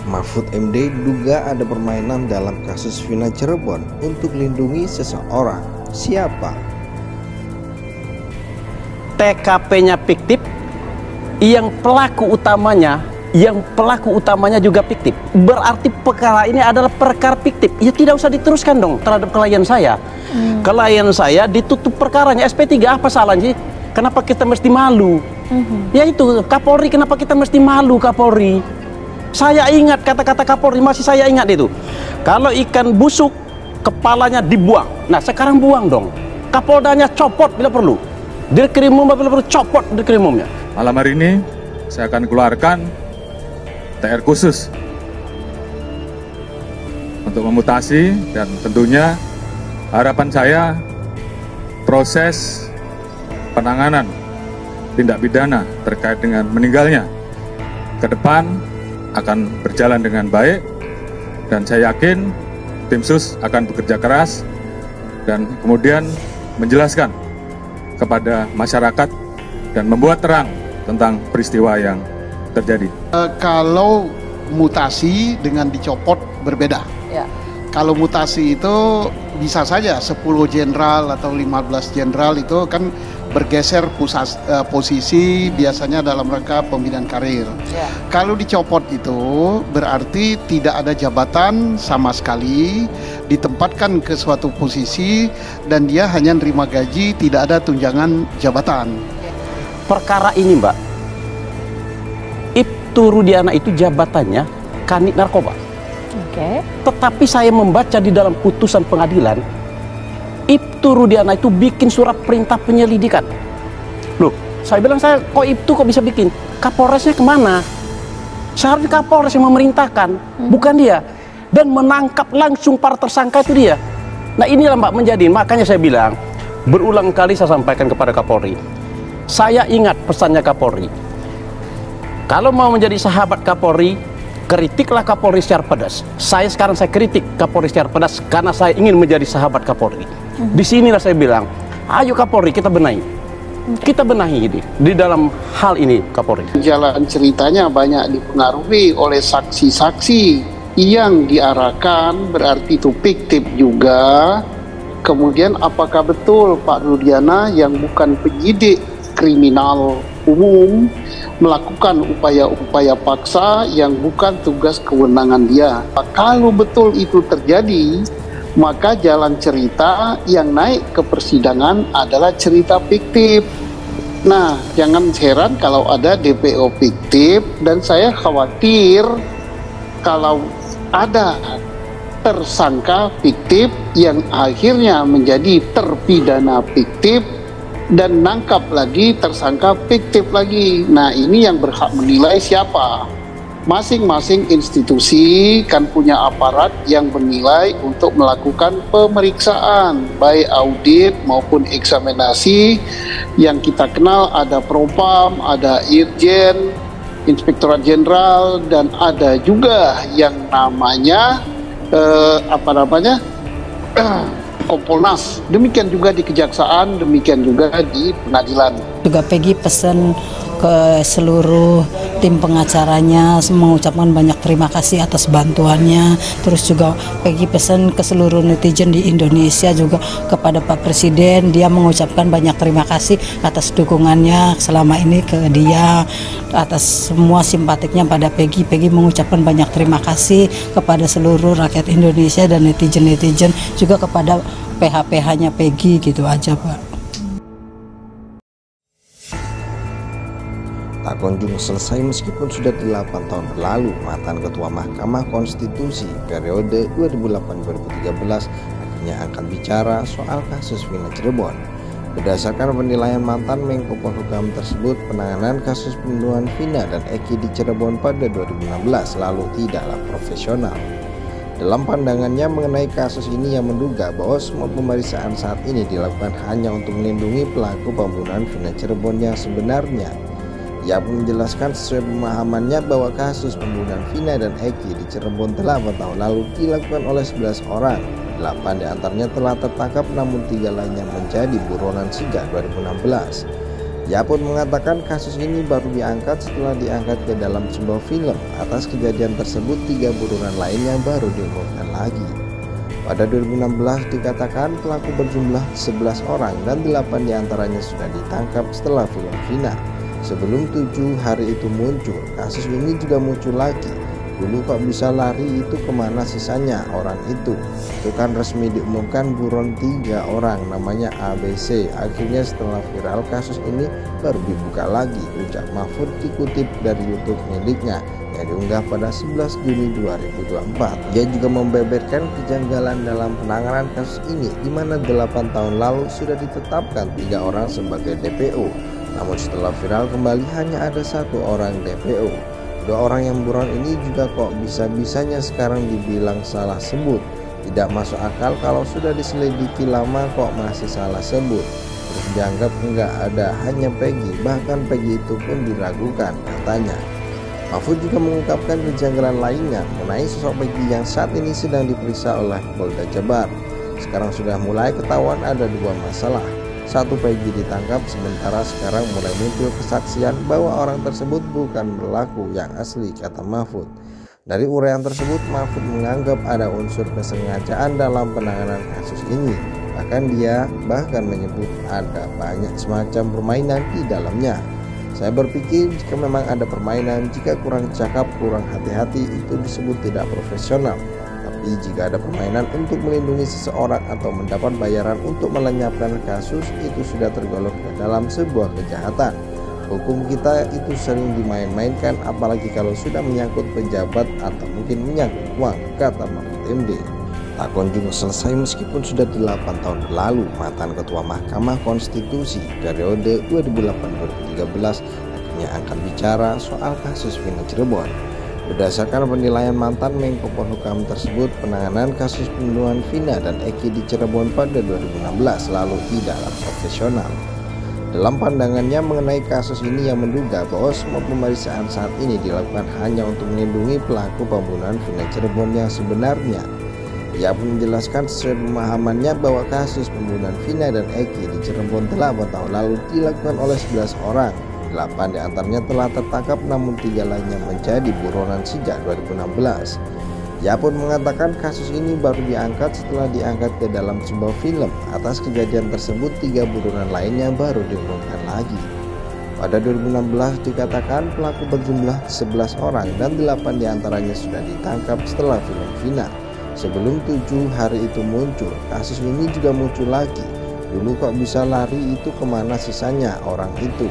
Mahfud MD diduga ada permainan dalam kasus Vina Cirebon untuk lindungi seseorang. Siapa? TKP-nya fiktif, yang pelaku utamanya juga fiktif. Berarti perkara ini adalah perkara fiktif. Ya tidak usah diteruskan dong terhadap klien saya. Klien saya ditutup perkaranya. SP3 apa salahnya sih? Kenapa kita mesti malu? Ya itu Kapolri, kenapa kita mesti malu Kapolri? Saya ingat kata-kata Kapolri, masih saya ingat itu. Kalau ikan busuk, kepalanya dibuang. Nah sekarang buang dong. Kapoldanya copot bila perlu. Dirkrimum bila perlu copot dirkrimumnya. Malam hari ini saya akan keluarkan TR khusus untuk memutasi, dan tentunya harapan saya proses penanganan tindak pidana terkait dengan meninggalnya ke depan akan berjalan dengan baik, dan saya yakin tim sus akan bekerja keras dan kemudian menjelaskan kepada masyarakat dan membuat terang tentang peristiwa yang terjadi. Kalau mutasi dengan dicopot berbeda. Ya. Kalau mutasi itu bisa saja 10 jenderal atau 15 jenderal itu kan bergeser posisi biasanya dalam rangka pembinaan karir. Ya. Kalau dicopot itu berarti tidak ada jabatan sama sekali, ditempatkan ke suatu posisi dan dia hanya nerima gaji, tidak ada tunjangan jabatan. Perkara ini Mbak, Ibtu Rudiana itu jabatannya Kanit Narkoba. Tetapi saya membaca di dalam putusan pengadilan, Ibtu Rudiana itu bikin surat perintah penyelidikan. Loh, saya bilang, saya kok Ibtu kok bisa bikin? Kapolresnya kemana? Seharusnya Kapolres yang memerintahkan, bukan dia. Dan menangkap langsung para tersangka itu dia. Nah inilah Mbak menjadi, makanya saya bilang, berulang kali saya sampaikan kepada Kapolri. Saya ingat pesannya Kapolri. Kalau mau menjadi sahabat Kapolri, kritiklah Kapolri secara pedas. Saya kritik Kapolri secara pedas karena saya ingin menjadi sahabat Kapolri. Disinilah saya bilang, ayo Kapolri kita benahi. Kita benahi ini di dalam hal ini Kapolri. Jalan ceritanya banyak dipengaruhi oleh saksi-saksi yang diarahkan, berarti itu fiktif juga. Kemudian apakah betul Pak Rudiana yang bukan penyidik kriminal umum melakukan upaya-upaya paksa yang bukan tugas kewenangan dia? Kalau betul itu terjadi, maka jalan cerita yang naik ke persidangan adalah cerita fiktif. Nah, jangan heran kalau ada DPO fiktif, dan saya khawatir kalau ada tersangka fiktif yang akhirnya menjadi terpidana fiktif dan nangkap lagi tersangka fiktif lagi. Nah ini yang berhak menilai siapa? Masing-masing institusi kan punya aparat yang menilai untuk melakukan pemeriksaan, baik audit maupun eksaminasi. Yang kita kenal ada Propam, ada Irjen, Inspektorat Jenderal, dan ada juga yang namanya Kompolnas. Demikian juga di Kejaksaan, demikian juga di pengadilan. Juga Peggy pesan ke seluruh tim pengacaranya mengucapkan banyak terima kasih atas bantuannya. Terus juga Peggy pesan ke seluruh netizen di Indonesia, juga kepada Pak Presiden, dia mengucapkan banyak terima kasih atas dukungannya selama ini ke dia, atas semua simpatiknya pada Peggy. Peggy mengucapkan banyak terima kasih kepada seluruh rakyat Indonesia dan netizen-netizen, juga kepada PH-PH-nya Peggy, gitu aja Pak. Tak kunjung selesai meskipun sudah 8 tahun berlalu, mantan Ketua Mahkamah Konstitusi periode 2008-2013 akhirnya angkat bicara soal kasus Vina Cirebon. Berdasarkan penilaian mantan Menko Polhukam tersebut, penanganan kasus pembunuhan Vina dan Eki di Cirebon pada 2016 lalu tidaklah profesional. Dalam pandangannya mengenai kasus ini, yang menduga bahwa semua pemeriksaan saat ini dilakukan hanya untuk melindungi pelaku pembunuhan Vina Cirebon yang sebenarnya. Ia pun menjelaskan sesuai pemahamannya bahwa kasus pembunuhan Vina dan Eki di Cirebon 8 tahun lalu dilakukan oleh 11 orang. 8 diantaranya telah tertangkap, namun 3 lainnya menjadi buronan sejak 2016. Ia pun mengatakan kasus ini baru diangkat setelah diangkat ke dalam sebuah film. Atas kejadian tersebut 3 buronan lainnya baru diumumkan lagi. Pada 2016 dikatakan pelaku berjumlah 11 orang dan 8 diantaranya sudah ditangkap setelah film final. Sebelum 7 hari itu muncul, kasus ini juga muncul lagi. Dulu kok bisa lari, itu kemana sisanya orang itu? Itu kan resmi diumumkan buron 3 orang namanya ABC. Akhirnya setelah viral kasus ini baru dibuka lagi, ucap Mahfud dikutip dari YouTube miliknya yang diunggah pada 11 Juni 2024. Dia juga membeberkan kejanggalan dalam penanganan kasus ini, di mana 8 tahun lalu sudah ditetapkan 3 orang sebagai DPO. Namun setelah viral kembali hanya ada 1 orang DPO. 2 orang yang buron ini juga kok bisa-bisanya sekarang dibilang salah sebut. Tidak masuk akal kalau sudah diselidiki lama kok masih salah sebut. Terus dianggap enggak ada, hanya Peggy, bahkan Peggy itu pun diragukan katanya. Mahfud juga mengungkapkan kejanggalan lainnya mengenai sosok Peggy yang saat ini sedang diperiksa oleh Polda Jabar. Sekarang sudah mulai ketahuan ada 2 masalah. 1, Peggy ditangkap, sementara sekarang mulai muncul kesaksian bahwa orang tersebut bukan pelaku yang asli, kata Mahfud. Dari uraian tersebut, Mahfud menganggap ada unsur kesengajaan dalam penanganan kasus ini. Bahkan dia menyebut ada banyak semacam permainan di dalamnya. Saya berpikir jika memang ada permainan, jika kurang cakap, kurang hati-hati, itu disebut tidak profesional. Tapi jika ada permainan untuk melindungi seseorang atau mendapat bayaran untuk melenyapkan kasus, itu sudah tergolong ke dalam sebuah kejahatan. Hukum kita itu sering dimain-mainkan, apalagi kalau sudah menyangkut pejabat atau mungkin menyangkut uang, kata Mahfud MD. Tak kunjung selesai meskipun sudah 8 tahun berlalu, mantan Ketua Mahkamah Konstitusi periode 2008-2013 akhirnya angkat bicara soal kasus Vina Cirebon. Berdasarkan penilaian mantan Menko Polhukam tersebut, penanganan kasus pembunuhan Vina dan Eki di Cirebon pada 2016 lalu tidaklah profesional. Dalam pandangannya mengenai kasus ini, yang menduga bahwa semua pemeriksaan saat ini dilakukan hanya untuk melindungi pelaku pembunuhan Vina Cirebon yang sebenarnya. Ia pun menjelaskan sesuai pemahamannya bahwa kasus pembunuhan Vina dan Eki di Cirebon 8 tahun lalu dilakukan oleh 11 orang. 8 diantaranya telah tertangkap, namun 3 lainnya menjadi buronan sejak 2016. Ia pun mengatakan kasus ini baru diangkat setelah diangkat ke dalam sebuah film. Atas kejadian tersebut 3 buronan lainnya baru diumumkan lagi. Pada 2016 dikatakan pelaku berjumlah 11 orang dan 8 diantaranya sudah ditangkap setelah film Vina. Sebelum 7 hari itu muncul, kasus ini juga muncul lagi. Dulu kok bisa lari, itu kemana sisanya orang itu?